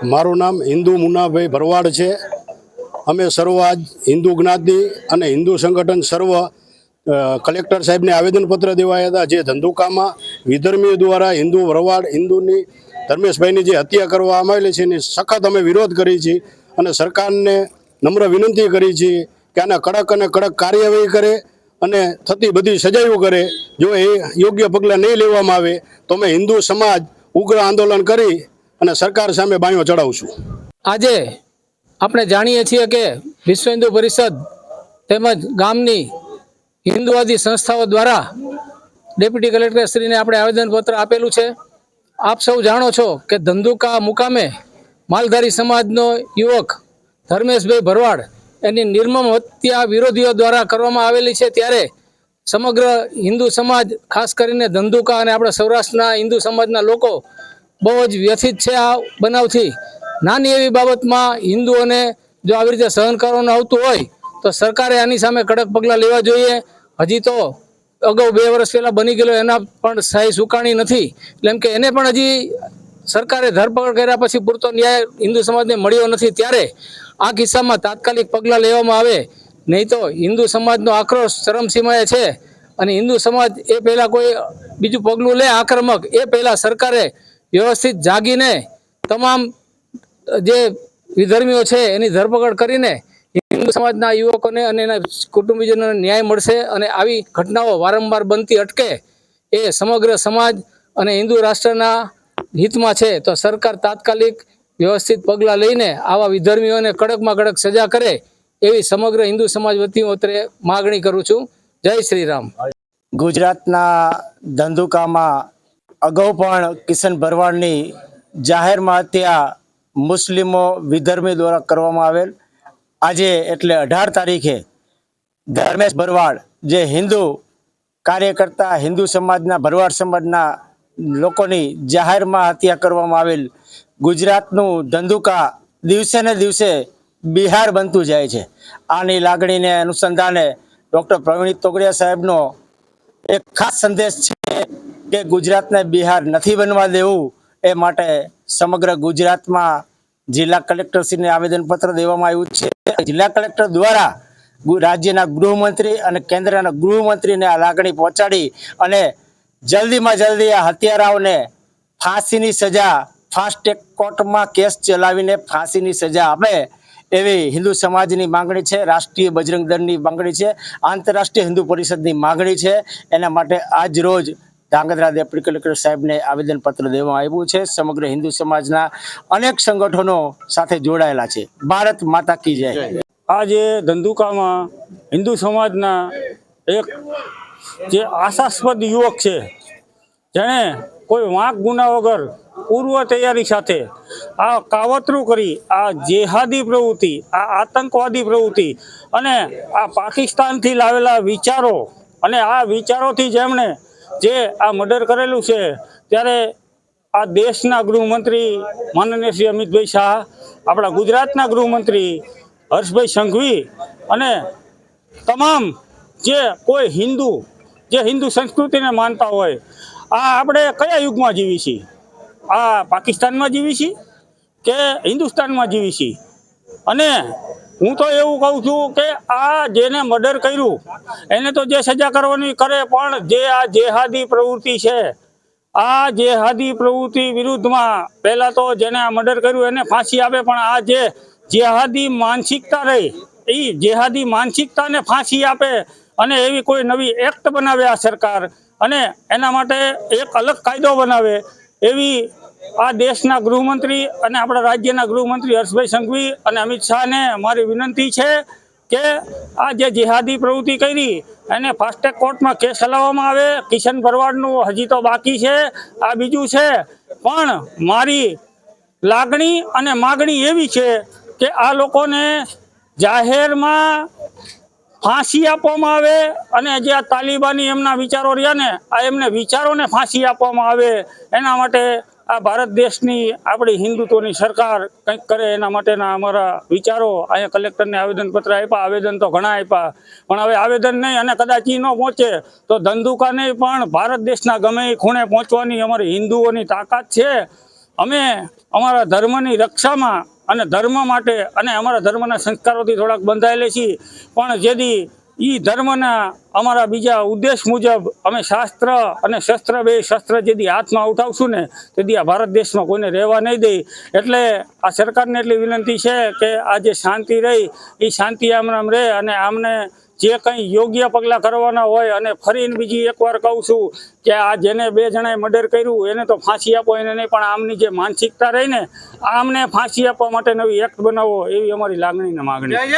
મારું નામ હિન્દુ મુન્નાભાઈ ભરવાડ છે। અમે સર્વ આજ હિન્દુ જ્ઞાતિ અને હિન્દુ સંગઠન સર્વ કલેક્ટર સાહેબને આવેદનપત્ર દેવાયા હતા। જે ધંધુકામાં વિધર્મીઓ દ્વારા હિન્દુ ભરવાડ હિન્દુની ધર્મેશભાઈની જે હત્યા કરવામાં આવેલી છે એની સખત અમે વિરોધ કરી છે અને સરકારને નમ્ર વિનંતી કરી છે કે આના કડક અને કડક કાર્યવાહી કરે અને થતી બધી સજાઓ કરે। જો એ યોગ્ય પગલાં નહીં લેવામાં આવે તો અમે હિન્દુ સમાજ ઉગ્ર આંદોલન કરી અને સરકાર સામે બાયો ચડાવશું। આજે આપણે જાણીએ છીએ કે વિશ્વ હિન્દુ પરિષદ તેમજ ગામની હિન્દુવાદી સંસ્થાઓ દ્વારા ડેપ્યુટી કલેક્ટર શ્રીને આપણે આવેદનપત્ર આપેલું છે। આપ સૌ જાણો છો કે ધંધુકા મુકામે માલધારી સમાજનો યુવક ધર્મેશભાઈ ભરવાડ એની નિર્મમ હત્યા વિરોધીઓ દ્વારા કરવામાં આવેલી છે। ત્યારે સમગ્ર હિન્દુ સમાજ ખાસ કરીને ધંધુકા અને આપણા સૌરાષ્ટ્રના હિન્દુ સમાજના લોકો બહુ જ વ્યથિત છે આ બનાવથી। નાની એવી બાબતમાં હિન્દુઓને જો આવી રીતે સહન કરવાનું આવતું હોય તો સરકારે આની સામે કડક પગલાં લેવા જોઈએ। હજી તો અગાઉ 2 વર્ષ પહેલાં બની ગયેલો એના પણ સહી સુકાણી નથી, એટલે કે એને પણ હજી સરકારે ધરપકડ કર્યા પછી પૂરતો ન્યાય હિન્દુ સમાજને મળ્યો નથી। ત્યારે આ કિસ્સામાં તાત્કાલિક પગલાં લેવામાં આવે, નહીં તો હિન્દુ સમાજનો આક્રોશ ચરમસીમાએ છે અને હિન્દુ સમાજ એ પહેલાં કોઈ બીજું પગલું લે આક્રમક એ પહેલાં સરકારે વ્યવસ્થિત જાગીને તમામ જે વિધર્મીઓ છે એની ધરપકડ કરીને હિન્દુ સમાજના યુવકોને અને એના કુટુંબીજનોને ન્યાય મળશે અને આવી ઘટનાઓ વારંવાર બનતી અટકે એ સમગ્ર સમાજ અને હિન્દુ રાષ્ટ્રના હિતમાં છે। તો સરકાર તાત્કાલિક વ્યવસ્થિત પગલાં લઈને આવા વિધર્મીઓને કડકમાં કડક સજા કરે એવી સમગ્ર હિન્દુ સમાજ વતી માગણી કરું છું। જય શ્રી રામ। ગુજરાતના ધંધુકામાં અગાઉ પણ કિશન ભરવાડની જાહેરમાં હત્યા મુસ્લિમો વિધર્મી દ્વારા કરવામાં આવેલ। આજે એટલે 18 તારીખે ધર્મેશ ભરવાડ જે હિન્દુ કાર્યકર્તા હિન્દુ સમાજના ભરવાડ સમાજના લોકોની જાહેરમાં હત્યા કરવામાં આવેલ। ગુજરાતનું ધંધુકા દિવસે ને દિવસે બિહાર બનતું જાય છે। આની લાગણીને અનુસંધાને ડૉક્ટર પ્રવીણ તોગડિયા સાહેબનો એક ખાસ સંદેશ છે કે ગુજરાતને બિહાર નથી બનવા દેવું। એ માટે સમગ્ર ગુજરાતમાં જિલ્લા કલેક્ટરશ્રીને આવેદનપત્ર દેવામાં આવ્યું છે। જિલ્લા કલેક્ટર દ્વારા રાજ્યના ગૃહમંત્રી અને કેન્દ્રના ગૃહમંત્રીને આ લાગણી પહોંચાડી અને જલ્દીમાં જલ્દી આ હત્યારાઓને ફાંસીની સજા ફાસ્ટ ટ્રેક કોર્ટમાં કેસ ચલાવીને ફાંસીની સજા આપે એવી હિન્દુ સમાજની માંગણી છે, રાષ્ટ્રીય બજરંગ દળની માંગણી છે, આંતરરાષ્ટ્રીય હિન્દુ પરિષદની માંગણી છે। એના માટે આજ રોજ ધાંગધ્રા ડેપ્યુટી કલેક્ટર સાહેબને આવેદનપત્ર દેવામાં આવ્યું છે। સમગ્ર હિન્દુ સમાજના અનેક સંગઠનો સાથે જોડાયેલા છે। ભારત માતા કી જય। આજે ધંધુકામાં હિન્દુ સમાજના એક જે આશાસ્પદ યુવક છે જેણે કોઈ વાંક ગુના વગર પૂર્વ તૈયારી સાથે આ કાવતરું કરી આ જેહાદી પ્રવૃત્તિ આ આતંકવાદી પ્રવૃત્તિ અને આ પાકિસ્તાનથી લાવેલા વિચારો અને આ વિચારોથી જેમણે જે આ મર્ડર કરેલું છે ત્યારે આ દેશના ગૃહમંત્રી માનનીય શ્રી અમિતભાઈ શાહ, આપણા ગુજરાતના ગૃહમંત્રી હર્ષભાઈ સંઘવી અને તમામ જે કોઈ જે હિન્દુ સંસ્કૃતિને માનતા હોય, આ આપણે કયા યુગમાં જીવી છીએ? આ પાકિસ્તાનમાં જીવી છીએ કે હિન્દુસ્તાનમાં જીવી છીએ? અને હું તો એવું કહું છું કે આ જેને મર્ડર કર્યું એને તો જે સજા કરવાની કરે, પણ જે આ જેહાદી પ્રવૃત્તિ છે આ જેહાદી પ્રવૃત્તિ વિરુદ્ધમાં પહેલાં તો જેને આ મર્ડર કર્યું એને ફાંસી આપે, પણ આ જે જેહાદી માનસિકતા રહી એ જેહાદી માનસિકતાને ફાંસી આપે અને એવી કોઈ નવી એક્ટ બનાવે આ સરકાર અને એના માટે એક અલગ કાયદો બનાવે એવી આ દેશના ગૃહમંત્રી અને આપણા રાજ્યના ગૃહમંત્રી હર્ષભાઈ સંઘવી અને અમિત શાહને મારી વિનંતી છે કે આ જે જેહાદી પ્રવૃત્તિ કરી એને ફાસ્ટ ટ્રેક કોર્ટમાં કેસ ચલાવવામાં આવે। કિશન ભરવાડનું હજી તો બાકી છે, આ બીજું છે, પણ મારી લાગણી અને માગણી એવી છે કે આ લોકોને જાહેરમાં ફાંસી આપવામાં આવે અને જે આ તાલિબાની એમના વિચારો રહ્યા ને આ એમને વિચારોને ફાંસી આપવામાં આવે। એના માટે આ ભારત દેશની આપણી હિન્દુત્વની સરકાર કંઈક કરે એના માટેના અમારા વિચારો અહીંયા કલેક્ટરને આવેદનપત્ર આપ્યા। આવેદન તો ઘણા આપ્યા, પણ હવે આવેદન નહીં અને કદાચ એ ન પહોંચે તો ધંધુકાને પણ ભારત દેશના ગમે એ ખૂણે પહોંચવાની અમારી હિન્દુઓની તાકાત છે। અમે અમારા ધર્મની રક્ષામાં અને ધર્મ માટે અને અમારા ધર્મના સંસ્કારોથી થોડાક બંધાયેલા છીએ, પણ જેથી એ ધર્મના અમારા બીજા ઉદ્દેશ મુજબ અમે શાસ્ત્ર અને શસ્ત્ર બે શસ્ત્ર જેથી હાથમાં ઉઠાવશું ને તેથી આ ભારત દેશમાં કોઈને રહેવા નહીં દે. એટલે આ સરકારને એટલી વિનંતી છે કે આ જે શાંતિ રહી એ શાંતિ આમ રહે અને આમને જે કંઈ યોગ્ય પગલાં કરવાના હોય. અને ફરીને બીજી એકવાર કહું છું કે આ જેને 2 જણાએ મર્ડર કર્યું એને તો ફાંસી આપો, એને નહીં, પણ આમની જે માનસિકતા રહી ને આમને ફાંસી આપવા માટે નવી એક્ટ બનાવો એવી અમારી લાગણી ને માગણી.